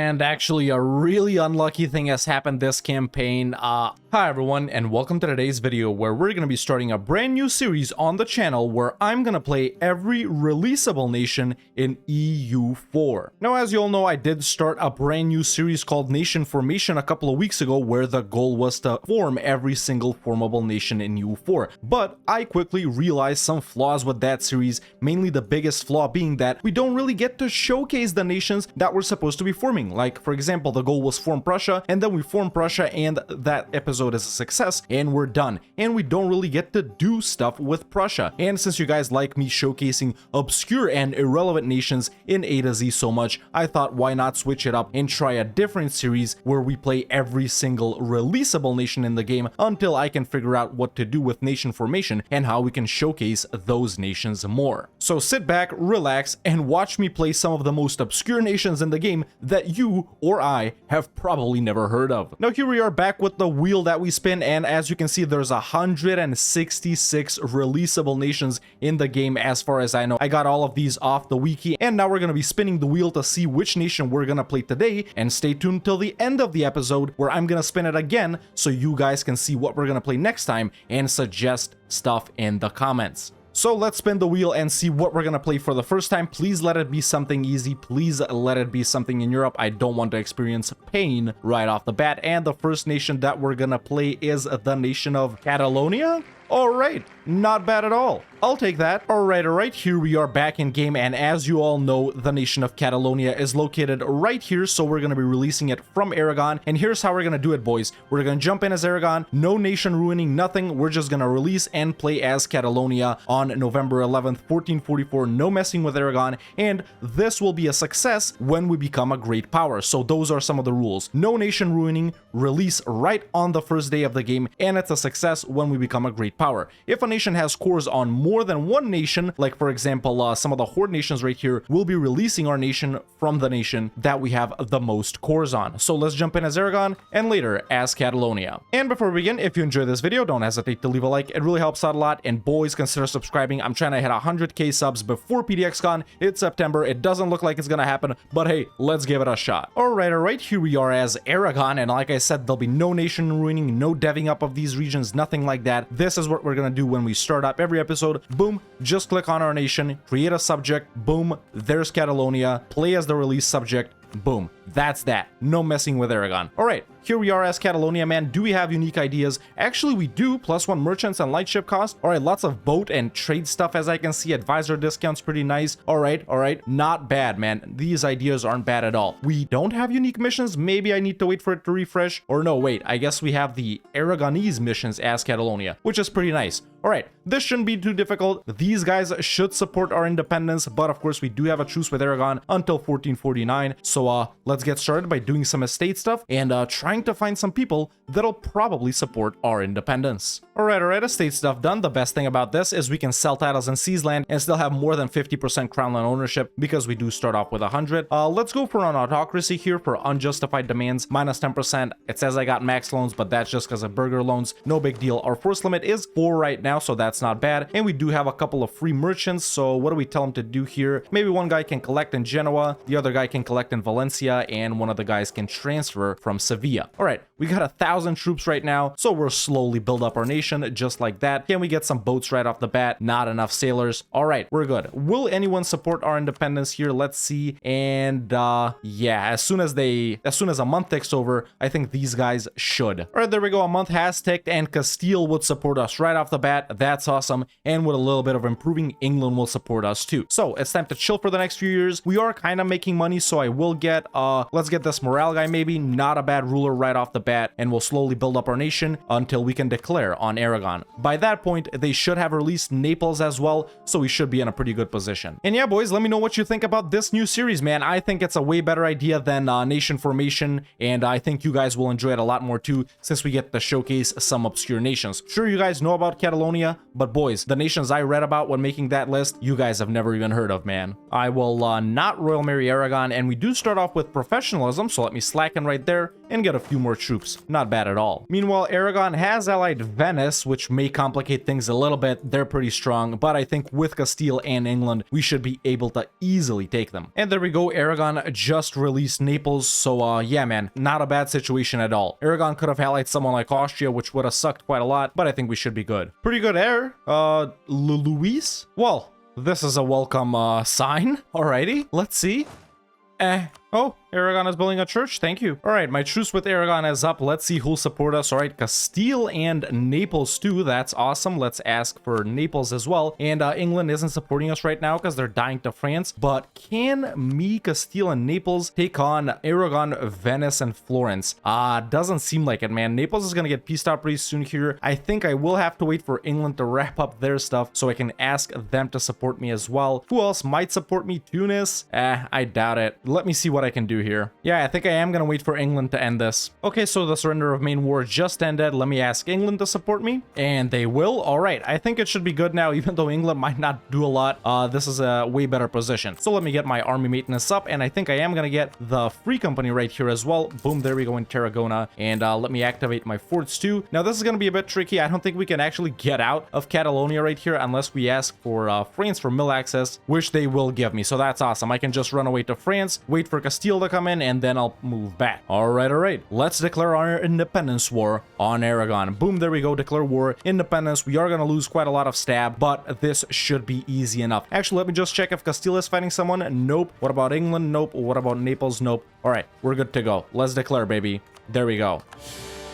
And actually, a really unlucky thing has happened this campaign. Hi everyone, and welcome to today's video where we're going to be starting a brand new series on the channel where I'm going to play every releasable nation in EU4. Now, as you all know, I did start a brand new series called Nation Formation a couple of weeks ago where the goal was to form every single formable nation in EU4. But I quickly realized some flaws with that series, mainly the biggest flaw being that we don't really get to showcase the nations that we're supposed to be forming. Like, for example, the goal was form Prussia, and then we form Prussia, and that episode is a success, and we're done. And we don't really get to do stuff with Prussia. And since you guys like me showcasing obscure and irrelevant nations in A to Z so much, I thought why not switch it up and try a different series where we play every single releasable nation in the game until I can figure out what to do with nation formation and how we can showcase those nations more. So sit back, relax, and watch me play some of the most obscure nations in the game that you or I have probably never heard of. Now here we are back with the wheel that we spin, and as you can see, there's 166 releasable nations in the game as far as I know. I got all of these off the wiki, and now we're going to be spinning the wheel to see which nation we're going to play today, and stay tuned till the end of the episode where I'm going to spin it again so you guys can see what we're going to play next time and suggest stuff in the comments. So let's spin the wheel and see what we're going to play for the first time. Please let it be something easy. Please let it be something in Europe. I don't want to experience pain right off the bat. And the first nation that we're going to play is the nation of Catalonia. All right, not bad at all. I'll take that. All right, here we are back in game, and as you all know, the nation of Catalonia is located right here, so we're going to be releasing it from Aragon, and here's how we're going to do it, boys. We're going to jump in as Aragon, no nation ruining, nothing. We're just going to release and play as Catalonia on November 11th, 1444, no messing with Aragon, and this will be a success when we become a great power. So those are some of the rules. No nation ruining, release right on the first day of the game, and it's a success when we become a great power. If a nation has cores on more than one nation, like for example some of the horde nations right here, we'll be releasing our nation from the nation that we have the most cores on. So let's jump in as Aragon and later as Catalonia. And before we begin, if you enjoyed this video, don't hesitate to leave a like. It really helps out a lot, and boys, consider subscribing. I'm trying to hit 100k subs before PDXCon. It's September. It doesn't look like it's gonna happen, but hey, let's give it a shot. All right, here we are as Aragon, and like I said, there'll be no nation ruining, no deving up of these regions, nothing like that. This is what we're gonna do when we start up every episode. Boom, just click on our nation, create a subject, boom, there's Catalonia, play as the release subject, boom, that's that. No messing with Aragon. All right, here we are as Catalonia, man. Do we have unique ideas? Actually, we do. +1 merchants and light ship cost. All right, lots of boat and trade stuff, as I can see. Advisor discounts, pretty nice. All right, not bad, man. These ideas aren't bad at all. We don't have unique missions. Maybe I need to wait for it to refresh. Or no, wait, I guess we have the Aragonese missions as Catalonia, which is pretty nice. All right, this shouldn't be too difficult. These guys should support our independence, but of course we do have a truce with Aragon until 1449. So let's get started by doing some estate stuff and trying to find some people that'll probably support our independence. All right, estate stuff done. The best thing about this is we can sell titles and seize land and still have more than 50% crown land ownership because we do start off with 100. Let's go for an autocracy here for unjustified demands, -10%. It says I got max loans, but that's just because of burger loans. No big deal. Our force limit is 4 right now, so that's not bad. And we do have a couple of free merchants, so what do we tell them to do here? Maybe one guy can collect in Genoa, the other guy can collect in Valencia, and one of the guys can transfer from Sevilla. All right, we got 1,000 troops right now, so we're slowly build up our nation just like that. Can we get some boats right off the bat? Not enough sailors. All right, we're good. Will anyone support our independence here? Let's see. And yeah, as soon as a month ticks over, I think these guys should. All right, there we go. A month has ticked, and Castile would support us right off the bat. That's awesome. And with a little bit of improving, England will support us too. So it's time to chill for the next few years. We are kind of making money, so I will get let's get this morale guy, maybe. Not a bad ruler right off the bat, and we'll slowly build up our nation until we can declare on Aragon. By that point, they should have released Naples as well, so we should be in a pretty good position. And yeah, boys, let me know what you think about this new series, man. I think it's a way better idea than nation formation, and I think you guys will enjoy it a lot more too, since we get to showcase some obscure nations. Sure, you guys know about Catalonia, but boys, the nations I read about when making that list, you guys have never even heard of, man. I will not Royal Marry Aragon, and we do start off with professionalism, so let me slacken right there and get a few more troops. Not bad at all. Meanwhile, Aragon has allied Venice, which may complicate things a little bit. They're pretty strong, but I think with Castile and England, we should be able to easily take them. And there we go. Aragon just released Naples, so yeah, man, not a bad situation at all. Aragon could have allied someone like Austria, which would have sucked quite a lot, but I think we should be good. Pretty good air. Luis? Well, this is a welcome sign. Alrighty, let's see. Oh, Aragon is building a church. Thank you. All right, my truce with Aragon is up. Let's see who'll support us. All right, Castile and Naples too. That's awesome. Let's ask for Naples as well. And England isn't supporting us right now because they're dying to France. But can me, Castile, and Naples take on Aragon, Venice, and Florence? Doesn't seem like it, man. Naples is going to get pieced out pretty soon here. I think I will have to wait for England to wrap up their stuff so I can ask them to support me as well. Who else might support me? Tunis? I doubt it. Let me see what I can do here. Yeah, I think I am gonna wait for England to end this. Okay, so the surrender of main war just ended. Let me ask England to support me, and they will. All right, I think it should be good now, even though England might not do a lot. This is a way better position. So let me get my army maintenance up, and I think I am gonna get the free company right here as well. Boom, there we go in Tarragona, and let me activate my forts too. Now this is gonna be a bit tricky. I don't think we can actually get out of Catalonia right here unless we ask for France for mill access, which they will give me. So that's awesome. I can just run away to France, wait for Castile to come in, and then I'll move back. All right. Let's declare our independence war on Aragon. Boom, there we go. Declare war, independence. We are going to lose quite a lot of stab, but this should be easy enough. Actually, let me just check if Castile is fighting someone. Nope. What about England? Nope. What about Naples? Nope. All right, we're good to go. Let's declare, baby. There we go.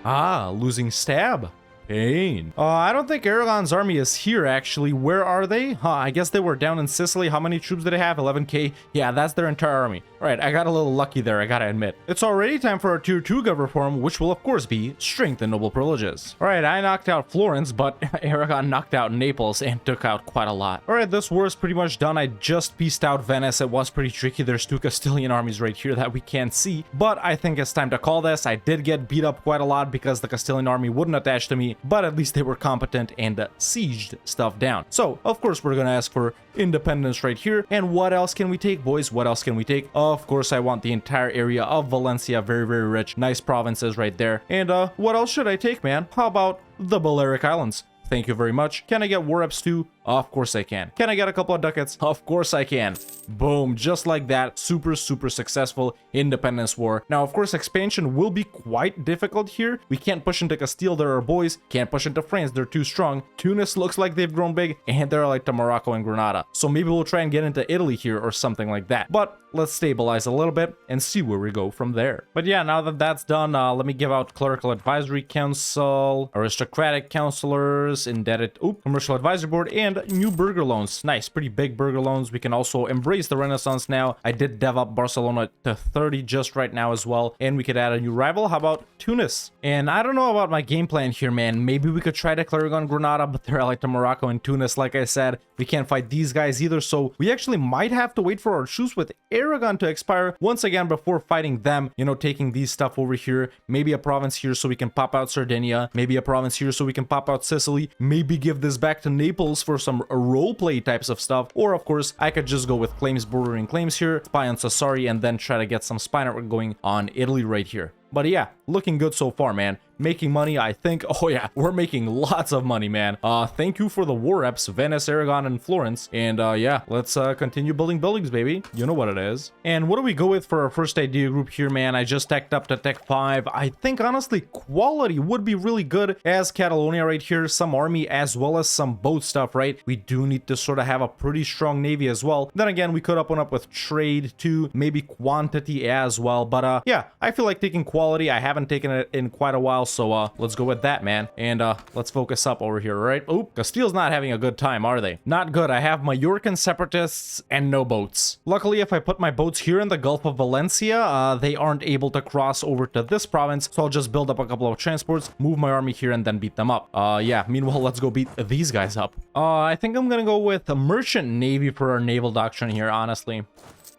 Losing stab. Pain. I don't think Aragon's army is here, actually. Where are they? I guess they were down in Sicily. How many troops did they have? 11k. Yeah, that's their entire army. All right, I got a little lucky there, I gotta admit. It's already time for our tier 2 gov reform, which will, of course, be strength and noble privileges. All right, I knocked out Florence, but Aragon knocked out Naples and took out quite a lot. All right, this war is pretty much done. I just pieced out Venice. It was pretty tricky. There's 2 Castilian armies right here that we can't see, but I think it's time to call this. I did get beat up quite a lot because the Castilian army wouldn't attach to me, but at least they were competent and sieged stuff down. So, of course, we're gonna ask for independence right here. And what else can we take, boys? What else can we take? Of course, I want the entire area of Valencia. Very, very rich. Nice provinces right there. And what else should I take, man? How about the Balearic Islands? Thank you very much. Can I get war reps too? Of course I can. Can I get a couple of ducats? Of course I can. Boom, just like that. Super successful independence war. Now, of course, expansion will be quite difficult here. We can't push into Castile, they're our boys. Can't push into France, they're too strong. Tunis looks like they've grown big, and they're like to Morocco and Granada. So maybe we'll try and get into Italy here or something like that. But let's stabilize a little bit and see where we go from there. But yeah, now that that's done, let me give out Clerical Advisory Council, Aristocratic Counselors, Indebted, Commercial Advisory Board, and new burger loans. Nice, pretty big burger loans. We can also embrace the Renaissance now. I did dev up Barcelona to 30 just right now as well, and we could add a new rival. How about Tunis? And I don't know about my game plan here, man. Maybe we could try declaring on Granada, but they're like to Morocco and Tunis. Like I said, we can't fight these guys either, so we actually might have to wait for our truce with Aragon to expire once again before fighting them, you know, taking these stuff over here. Maybe a province here so we can pop out Sardinia, maybe a province here so we can pop out Sicily, maybe give this back to Naples for some roleplay types of stuff, or of course I could just go with claims, bordering claims here, spy on Sassari, and then try to get some spy network going on Italy right here. But yeah, looking good so far, man. Making money, I think. Oh yeah, we're making lots of money, man. Thank you for the war reps, Venice, Aragon, and Florence. And yeah, let's continue building buildings, baby. You know what it is. And what do we go with for our first idea group here, man? I just teched up to Tech 5. I think, honestly, quality would be really good as Catalonia right here. Some army as well as some boat stuff, right? We do need to sort of have a pretty strong navy as well. Then again, we could open up with trade too, maybe quantity as well. But yeah, I feel like taking quality. I haven't taken it in quite a while, so let's go with that, man. And let's focus up over here, right? Oh, Castile's not having a good time, are they? Not good. I have Majorcan separatists and no boats. Luckily, if I put my boats here in the Gulf of Valencia, they aren't able to cross over to this province, so I'll just build up a couple of transports, move my army here, and then beat them up. Yeah, meanwhile, let's go beat these guys up. I think I'm gonna go with a merchant navy for our naval doctrine here, honestly.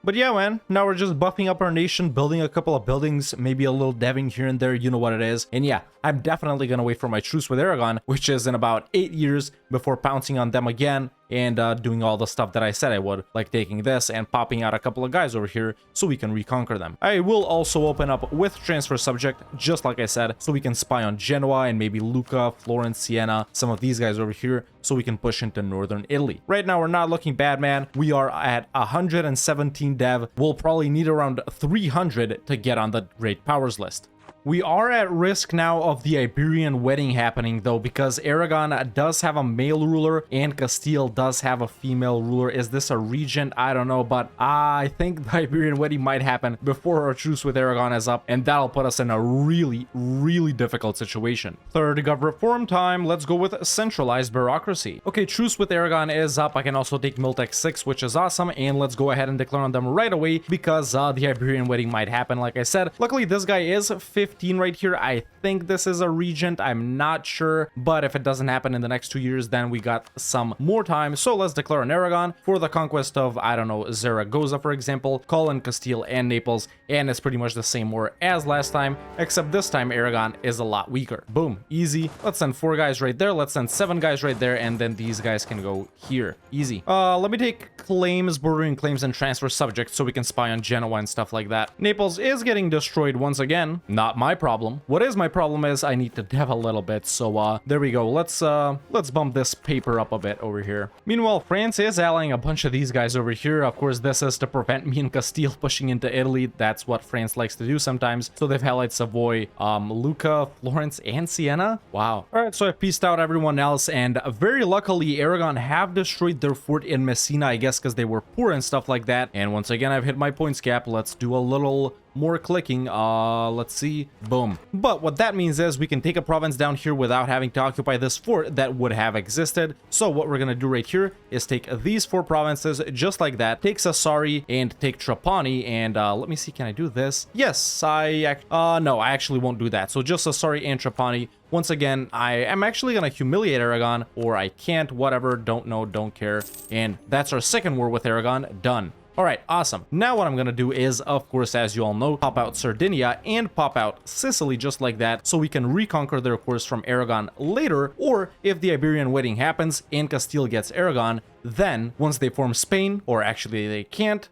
But yeah, man, now we're just buffing up our nation, building a couple of buildings, maybe a little deving here and there, you know what it is. And yeah, I'm definitely gonna wait for my truce with Aragon, which is in about 8 years, before pouncing on them again and doing all the stuff that I said I would, like taking this and popping out a couple of guys over here so we can reconquer them. I will also open up with transfer subject, just like I said, so we can spy on Genoa and maybe Lucca, Florence, Siena, some of these guys over here, so we can push into northern Italy. Right now, we're not looking bad, man. We are at 117 dev. We'll probably need around 300 to get on the Great Powers list. We are at risk now of the Iberian wedding happening, though, because Aragon does have a male ruler and Castile does have a female ruler. Is this a regent? I don't know, but I think the Iberian wedding might happen before our truce with Aragon is up, and that'll put us in a really, really difficult situation. Third gov reform time. Let's go with centralized bureaucracy. Okay, truce with Aragon is up. I can also take Miltech 6, which is awesome, and let's go ahead and declare on them right away because the Iberian wedding might happen, like I said. Luckily, this guy is 15 right here. I think this is a regent. I'm not sure, but if it doesn't happen in the next 2 years, then we got some more time. So let's declare an Aragon for the conquest of, I don't know, Zaragoza, for example, call in Castile and Naples, and it's pretty much the same war as last time, except this time Aragon is a lot weaker. Boom, easy. Let's send 4 guys right there. Let's send 7 guys right there, and then these guys can go here. Easy. Let me take claims, bordering claims, and transfer subjects so we can spy on Genoa and stuff like that. Naples is getting destroyed once again. Not my problem. What is my problem is I need to dev a little bit, so there we go. Let's bump this paper up a bit over here. Meanwhile, France is allying a bunch of these guys over here. Of course, this is to prevent me and Castile pushing into Italy. That's what France likes to do sometimes. So they've allied Savoy, Lucca, Florence, and Siena. Wow. All right, so I pieced out everyone else, and very luckily, Aragon have destroyed their fort in Messina, I guess because they were poor and stuff like that. And once again, I've hit my points cap. Let's do a little more clicking. Let's see. Boom. But what that means is we can take a province down here without having to occupy this fort that would have existed. So what we're gonna do right here is take these 4 provinces just like that, take Sassari and take Trapani, and let me see, can I do this? Yes, no, I actually won't do that. So just Sassari and Trapani. Once again, I am actually gonna humiliate Aragon, or I can't, whatever, don't know, don't care. And that's our second war with Aragon, done. All right, awesome. Now what I'm gonna do is, of course, as you all know, pop out Sardinia and pop out Sicily just like that, so we can reconquer their course from Aragon later, or if the Iberian wedding happens and Castile gets Aragon, then once they form Spain, or actually they can't,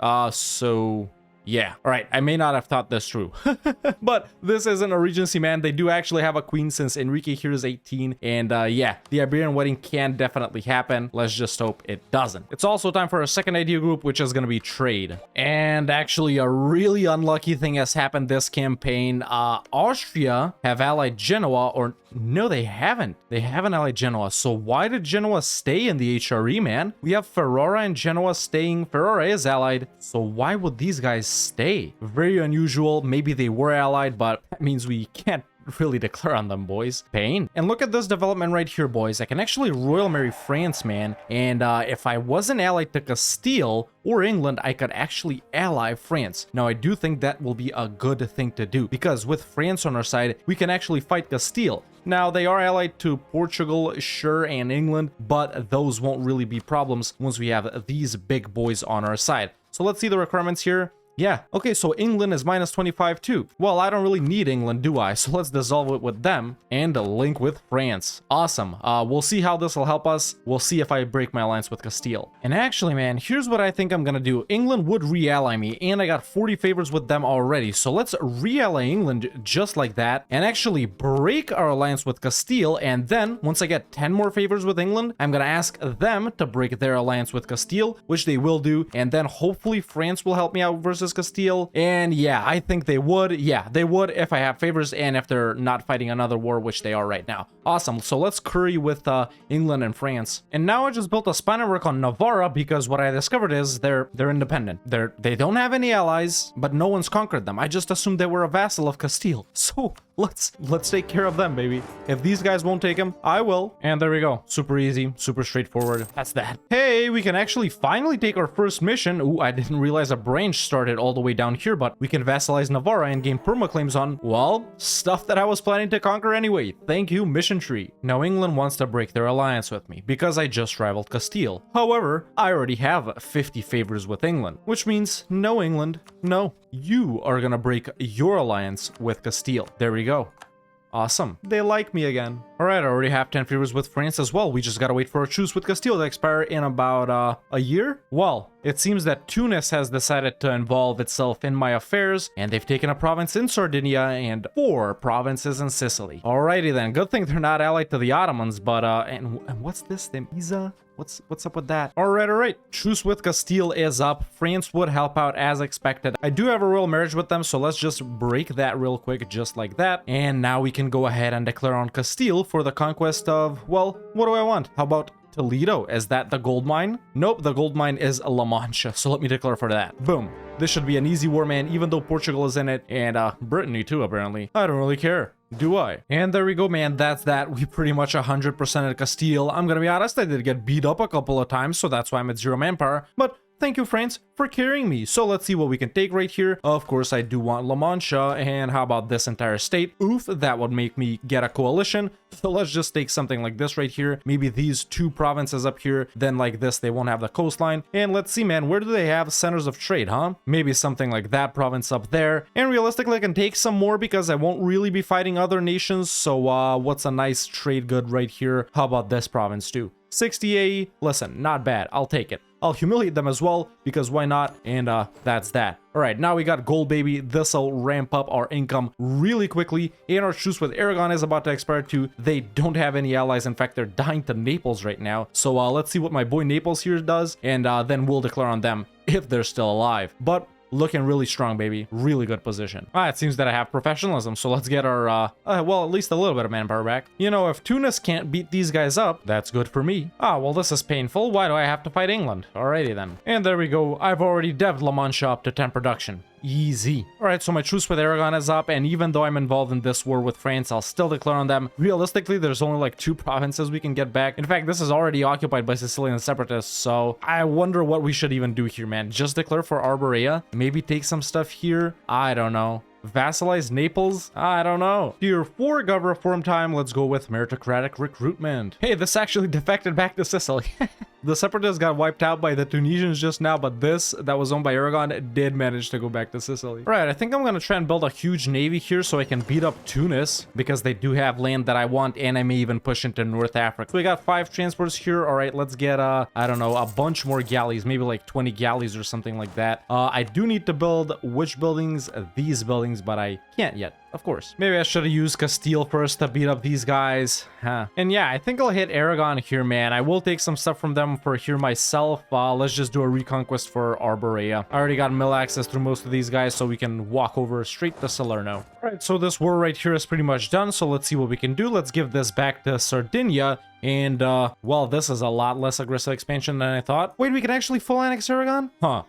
yeah, all right, I may not have thought this through, but this isn't a regency, man. They do actually have a queen since Enrique here is 18, and yeah, the Iberian wedding can definitely happen. Let's just hope it doesn't. It's also time for a second idea group, which is going to be trade. And actually, a really unlucky thing has happened this campaign. Austria have allied Genoa, or no, they haven't. They haven't allied Genoa. So why did Genoa stay in the HRE, man? We have Ferrara and Genoa staying. Ferrara is allied, so why would these guys stay? Very unusual. Maybe they were allied, but that means we can't really declare on them, boys. Pain. And look at this development right here, boys. I can actually royal marry France, man. And if I wasn't allied to Castile or England, I could actually ally France. Now, I do think that will be a good thing to do, because with France on our side, we can actually fight Castile. Now, they are allied to Portugal, sure, and England, but those won't really be problems once we have these big boys on our side. So let's see the requirements here. Yeah, okay, so England is minus 25 too. Well, I don't really need England, do I? So let's dissolve it with them and link with France. Awesome. We'll see how this will help us. We'll see if I break my alliance with Castile. And actually, man, here's what I think I'm gonna do. England would re-ally me, and I got 40 favors with them already. So let's re-ally England just like that and actually break our alliance with Castile. And then once I get 10 more favors with England, I'm gonna ask them to break their alliance with Castile, which they will do. And then hopefully France will help me out versus Castile. And yeah, I think they would. Yeah, they would if I have favors and if they're not fighting another war, which they are right now. Awesome. So let's curry with England and France. And now I just built a spy network on Navarra because what I discovered is they're independent. They don't have any allies, but no one's conquered them. I just assumed they were a vassal of Castile. So let's take care of them, baby. If these guys won't take them, I will. And there we go. Super easy, super straightforward. That's that. Hey, we can actually finally take our first mission. Ooh, I didn't realize a branch started all the way down here, but we can vassalize Navarra and gain permaclaims on, well, stuff that I was planning to conquer anyway. Thank you, mission tree. Now England wants to break their alliance with me because I just rivaled Castile. However, I already have 50 favors with England, which means no, England, no. You are gonna break your alliance with Castile. There we go. Awesome. They like me again. Alright, I already have 10 favors with France as well. We just gotta wait for a truce with Castile to expire in about a year? Well, it seems that Tunis has decided to involve itself in my affairs, and they've taken a province in Sardinia and 4 provinces in Sicily. Alrighty then, good thing they're not allied to the Ottomans, but and what's this? The Pisa? What's up with that? Alright. Truce with Castile is up. France would help out as expected. I do have a royal marriage with them, so let's just break that real quick, just like that. And now we can go ahead and declare on Castile for the conquest of, well, what do I want? How about Toledo? Is that the gold mine? Nope, the gold mine is La Mancha, so let me declare for that. Boom. This should be an easy war, man, even though Portugal is in it, and Brittany too, apparently. I don't really care. Do I? And there we go, man. That's that. We pretty much 100% at Castile. I'm gonna be honest, I did get beat up a couple of times, so that's why I'm at 0 manpower. But thank you, France, for carrying me. So let's see what we can take right here. Of course, I do want La Mancha, and how about this entire state? Oof, that would make me get a coalition. So let's just take something like this right here. Maybe these 2 provinces up here. Then like this, they won't have the coastline. And let's see, man, where do they have centers of trade, huh? Maybe something like that province up there. And realistically, I can take some more because I won't really be fighting other nations. So what's a nice trade good right here? How about this province too? 60 AE, listen, not bad, I'll take it. I'll humiliate them as well, because why not? And that's that. Alright, now we got gold, baby. This'll ramp up our income really quickly. And our truce with Aragon is about to expire too. They don't have any allies. In fact, they're dying to Naples right now. So let's see what my boy Naples here does, and then we'll declare on them if they're still alive. But looking really strong, baby. Really good position. It seems that I have professionalism, so let's get our, well, at least a little bit of manpower back. You know, if Tunis can't beat these guys up, that's good for me. Well, this is painful. Why do I have to fight England? Alrighty then. And there we go. I've already devved La Mancha up to 10 production. Easy. Alright, so my truce with Aragon is up, and even though I'm involved in this war with France, I'll still declare on them. Realistically, there's only like 2 provinces we can get back. In fact, this is already occupied by Sicilian separatists, so I wonder what we should even do here, man. Just declare for Arborea? Maybe take some stuff here? I don't know. Vassalize Naples? I don't know. Tier 4 gov reform time. Let's go with meritocratic recruitment. Hey, this actually defected back to Sicily. The separatists got wiped out by the Tunisians just now, but this that was owned by Aragon did manage to go back to Sicily. Right, I think I'm gonna try and build a huge navy here so I can beat up Tunis, because they do have land that I want, and I may even push into North Africa. So we got 5 transports here. All right, let's get I don't know, a bunch more galleys, maybe like 20 galleys or something like that. I do need to build which buildings? These buildings, but I can't yet. Of course. Maybe I should have used Castile first to beat up these guys. And yeah, I think I'll hit Aragon here, man. I will take some stuff from them for here myself. Let's just do a reconquest for Arborea. I already got mill access through most of these guys, so we can walk over straight to Salerno. Alright, so this war right here is pretty much done, so let's see what we can do. Let's give this back to Sardinia. And, well, this is a lot less aggressive expansion than I thought. Wait, we can actually full annex Aragon? Huh.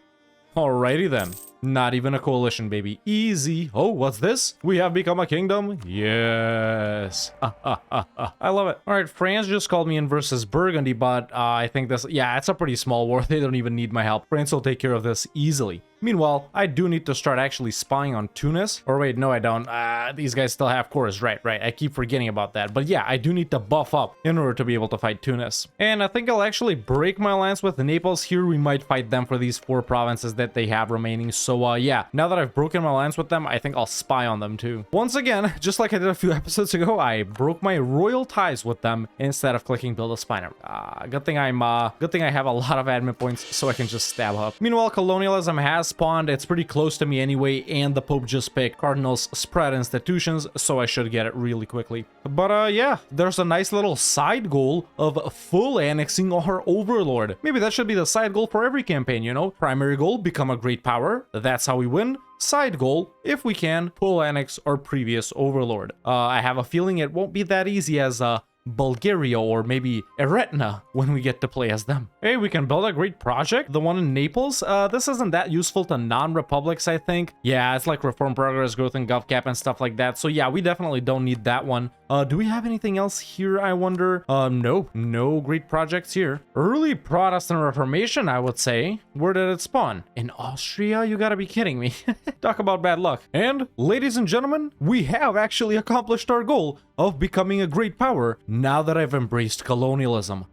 Alrighty then. Not even a coalition, baby. Easy. Oh, what's this? We have become a kingdom? Yes. I love it. All right, France just called me in versus Burgundy, but I think this, yeah, it's a pretty small war. They don't even need my help. France will take care of this easily. Meanwhile, I do need to start actually spying on Tunis. Or wait, no, I don't. These guys still have cores. Right. I keep forgetting about that. But yeah, I do need to buff up in order to be able to fight Tunis. And I think I'll actually break my alliance with Naples here. We might fight them for these 4 provinces that they have remaining. So yeah, now that I've broken my alliance with them, I think I'll spy on them too. Once again, just like I did a few episodes ago, I broke my royal ties with them instead of clicking build a spy network. Good thing I have a lot of admin points so I can just stab up. Meanwhile, colonialism has spawned. It's pretty close to me anyway, and the Pope just picked Cardinals spread institutions, so I should get it really quickly. But yeah, there's a nice little side goal of full annexing our overlord. Maybe that should be the side goal for every campaign, you know? Primary goal, become a great power. That's how we win. Side goal, if we can, full annex our previous overlord. I have a feeling it won't be that easy as Bulgaria or maybe Eretna when we get to play as them. Hey, we can build a great project. The one in Naples. This isn't that useful to non-republics, I think. Yeah, it's like reform progress, growth and GovCap and stuff like that. So yeah, we definitely don't need that one. Do we have anything else here, I wonder? Nope, no great projects here. Early Protestant Reformation, I would say. Where did it spawn? In Austria? You gotta be kidding me. Talk about bad luck. And, ladies and gentlemen, we have actually accomplished our goal of becoming a great power now that I've embraced colonialism.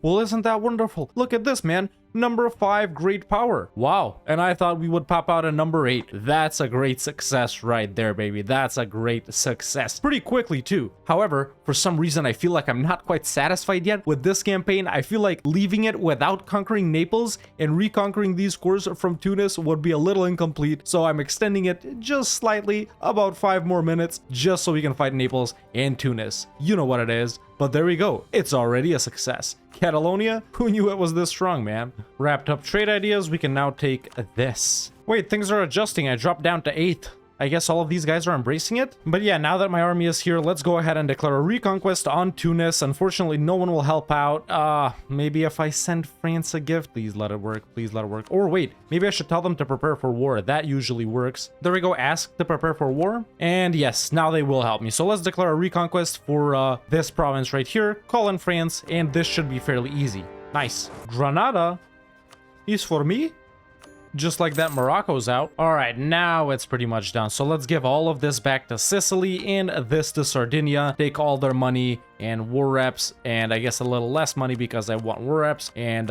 Well, isn't that wonderful? Look at this, man. number 5 great power. Wow, and I thought we would pop out a number 8. That's a great success right there, baby. That's a great success. Pretty quickly too. However, for some reason I feel like I'm not quite satisfied yet with this campaign. I feel like leaving it without conquering Naples and reconquering these cores from Tunis would be a little incomplete, so I'm extending it just slightly, about 5 more minutes, just so we can fight Naples and Tunis. You know what it is. But there we go, it's already a success. Catalonia? Who knew it was this strong, man? Wrapped up trade ideas, we can now take this. Wait, things are adjusting, I dropped down to 8th. I guess all of these guys are embracing it. But yeah, now that my army is here, let's go ahead and declare a reconquest on Tunis. Unfortunately, no one will help out. Maybe if I send France a gift, please let it work. Please let it work. Or wait, maybe I should tell them to prepare for war. That usually works. There we go, ask to prepare for war. And yes, now they will help me. So let's declare a reconquest for this province right here. Call in France, and this should be fairly easy. Nice. Granada is for me. Just like that, Morocco's out. All right, now it's pretty much done. So let's give all of this back to Sicily and this to Sardinia. Take all their money and war reps, and I guess a little less money because I want war reps, and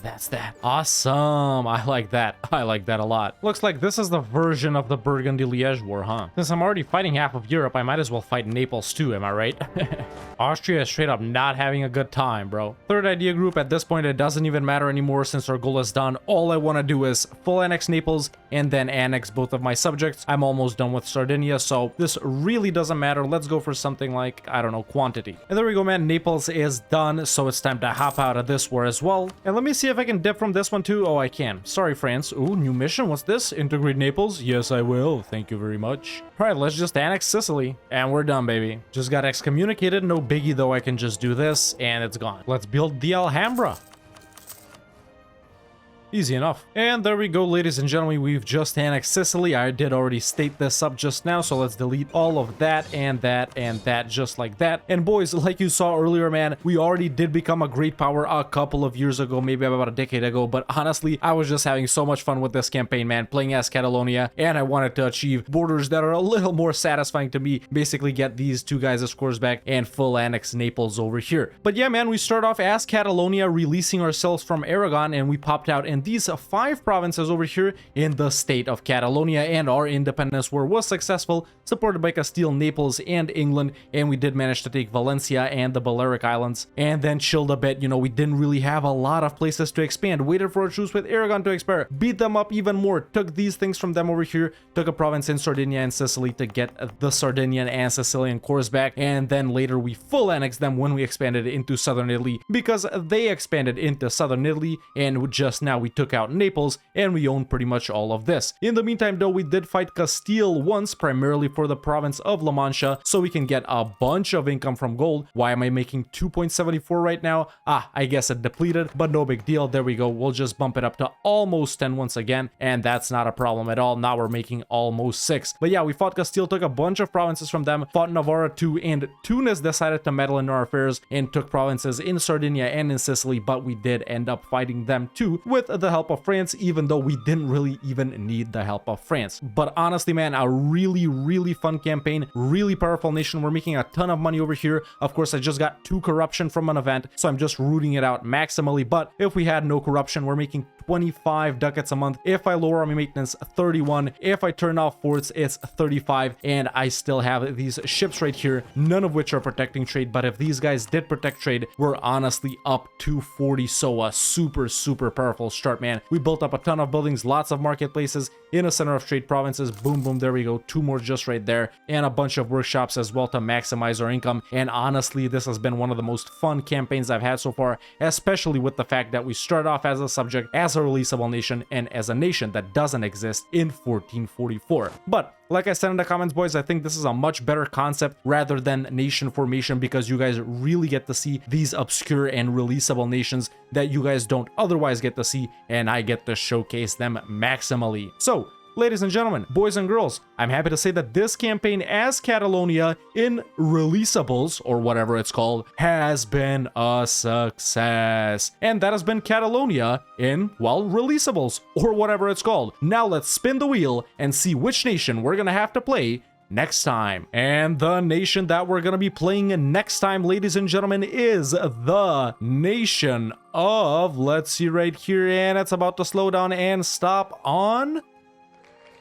that's that. Awesome. I like that. I like that a lot. Looks like this is the version of the Burgundy-Liège war, huh? Since I'm already fighting half of Europe, I might as well fight Naples too, am I right? Austria is straight up not having a good time, bro. Third idea group, at this point, it doesn't even matter anymore since our goal is done. All I want to do is full annex Naples and then annex both of my subjects. I'm almost done with Sardinia, so this really doesn't matter. Let's go for something like, I don't know, quantity. And there we go, man. Naples is done, so it's time to hop out of this war as well. And let me see if I can dip from this one too. Oh, I can. Sorry, France. Ooh, new mission. What's this? Integrate Naples? Yes, I will. Thank you very much. All right, let's just annex Sicily. And we're done, baby. Just got excommunicated. No biggie, though. I can just do this, and it's gone. Let's build the Alhambra. Easy enough. And there we go, ladies and gentlemen, we've just annexed Sicily. I did already state this up just now, so let's delete all of that and that and that, just like that. And boys, like you saw earlier, man, we already did become a great power a couple of years ago, maybe about a decade ago, but honestly, I was just having so much fun with this campaign, man, playing as Catalonia, and I wanted to achieve borders that are a little more satisfying to me, basically get these two guys as scores back and full annex Naples over here. But yeah, man, we start off as Catalonia, releasing ourselves from Aragon, and we popped out in these 5 provinces over here in the state of Catalonia, and our independence war was successful, supported by Castile, Naples, and England, and we did manage to take Valencia and the Balearic Islands, and then chilled a bit. You know, we didn't really have a lot of places to expand, waited for a truce with Aragon to expire, beat them up even more, took these things from them over here, took a province in Sardinia and Sicily to get the Sardinian and Sicilian cores back, and then later we full annexed them when we expanded into southern Italy, because they expanded into southern Italy, and just now we took out Naples, and we own pretty much all of this. In the meantime, though, we did fight Castile once, primarily for the province of La Mancha, so we can get a bunch of income from gold. Why am I making 2.74 right now? I guess it depleted, but no big deal. There we go. We'll just bump it up to almost 10 once again, and that's not a problem at all. Now we're making almost 6. But yeah, we fought Castile, took a bunch of provinces from them, fought Navarra too, and Tunis decided to meddle in our affairs and took provinces in Sardinia and in Sicily, but we did end up fighting them too with the help of France, even though we didn't really even need the help of France. But honestly, man, a really fun campaign, really powerful nation. We're making a ton of money over here. Of course, I just got 2 corruption from an event, so I'm just rooting it out maximally. But if we had no corruption, we're making 25 ducats a month. If I lower army maintenance, 31. If I turn off forts, it's 35. And I still have these ships right here, none of which are protecting trade. But if these guys did protect trade, we're honestly up to 40. So a super powerful start, man. We built up a ton of buildings, lots of marketplaces in a center of trade provinces. Boom, boom, there we go. 2 more just right there, and a bunch of workshops as well to maximize our income. And honestly, this has been one of the most fun campaigns I've had so far, especially with the fact that we start off as a subject, as a releasable nation, and as a nation that doesn't exist in 1444. But like I said in the comments, boys, I think this is a much better concept rather than nation formation, because you guys really get to see these obscure and releasable nations that you guys don't otherwise get to see, and I get to showcase them maximally. So, ladies and gentlemen, boys and girls, I'm happy to say that this campaign as Catalonia in Releasables, or whatever it's called, has been a success. And that has been Catalonia in, well, Releasables, or whatever it's called. Now let's spin the wheel and see which nation we're gonna have to play next time. And the nation that we're gonna be playing in next time, ladies and gentlemen, is the nation of, let's see right here, and it's about to slow down and stop on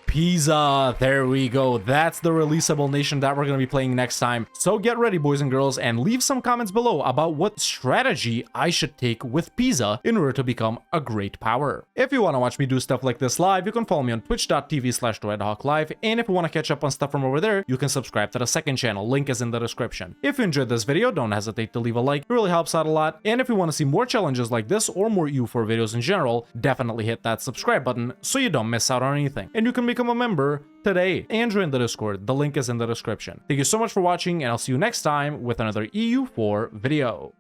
Pisa. There we go. That's the releasable nation that we're going to be playing next time. So get ready, boys and girls, and leave some comments below about what strategy I should take with Pisa in order to become a great power. If you want to watch me do stuff like this live, you can follow me on twitch.tv/DroidHawkLive, and if you want to catch up on stuff from over there, you can subscribe to the second channel. Link is in the description. If you enjoyed this video, don't hesitate to leave a like. It really helps out a lot. And if you want to see more challenges like this or more EU4 videos in general, definitely hit that subscribe button so you don't miss out on anything. And you can become a member today and join the Discord. The link is in the description. Thank you so much for watching, and I'll see you next time with another EU4 video.